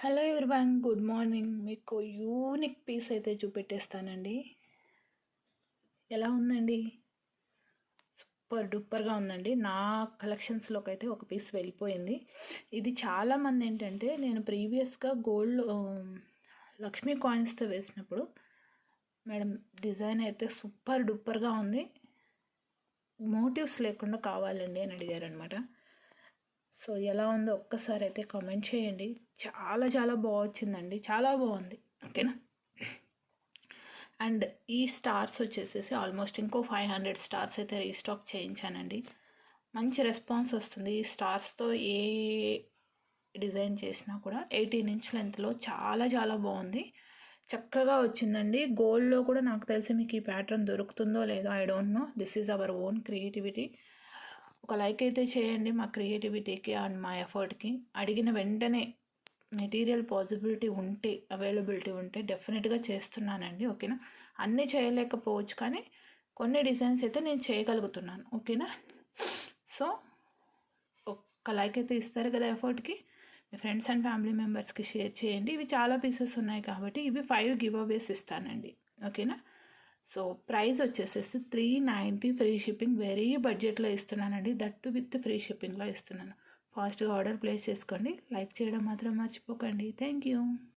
Hello everyone, good morning. మీకు unique piece అయితే చూపెట్టేస్తానండి. ఎలా ఉందండి? సూపర్ డూపర్గా ఉందండి. నా కలెక్షన్స్లోకి అయితే ఒక పీస్ వెళ్ళిపోయింది. ఇది చాలామంది ఏంటంటే, నేను ప్రీవియస్గా గోల్డ్ లక్ష్మీ కాయిన్స్తో వేసినప్పుడు, మేడం డిజైన్ అయితే సూపర్ డూపర్గా ఉంది, మోటివ్స్ లేకుండా కావాలండి అని అడిగారనమాట. సో ఎలా ఉందో ఒక్కసారి అయితే కామెంట్ చేయండి. చాలా చాలా బాగొచ్చిందండి, చాలా బాగుంది. ఓకేనా. అండ్ ఈ స్టార్స్ వచ్చేసేసి ఆల్మోస్ట్ ఇంకో 500 స్టార్స్ అయితే రీస్టాక్ చేయించానండి. మంచి రెస్పాన్స్ వస్తుంది ఈ స్టార్స్తో. ఏ డిజైన్ చేసినా కూడా 18 ఇంచ్ లెంత్లో చాలా చాలా బాగుంది, చక్కగా వచ్చిందండి. గోల్డ్లో కూడా నాకు తెలిసి మీకు ఈ ప్యాటర్న్ దొరుకుతుందో లేదో, I don't know. This is our own creativity. ఒక లైక్ అయితే చేయండి మా క్రియేటివిటీకి అండ్ మా ఎఫర్ట్కి. అడిగిన వెంటనే మెటీరియల్ పాసిబిలిటీ ఉంటే, అవైలబిలిటీ ఉంటే డెఫినెట్గా చేస్తున్నానండి. ఓకేనా. అన్నీ చేయలేకపోవచ్చు, కానీ కొన్ని డిజైన్స్ అయితే నేను చేయగలుగుతున్నాను. ఓకేనా. సో ఒక్క లైక్ అయితే ఇస్తారు కదా ఎఫర్ట్కి. మీ ఫ్రెండ్స్ అండ్ ఫ్యామిలీ మెంబర్స్కి షేర్ చేయండి. ఇవి చాలా పీసెస్ ఉన్నాయి కాబట్టి ఇవి 5 గివ్ అవేస్ ఇస్తానండి. ఓకేనా. సో ప్రైస్ వచ్చేసేసి 390 ఫ్రీ షిప్పింగ్. వెరీ బడ్జెట్లో ఇస్తున్నానండి, దట్టు విత్ ఫ్రీ షిప్పింగ్లో ఇస్తున్నాను. ఫాస్ట్గా ఆర్డర్ ప్లేస్ చేసుకోండి. లైక్ చేయడం మాత్రం మర్చిపోకండి. Thank you.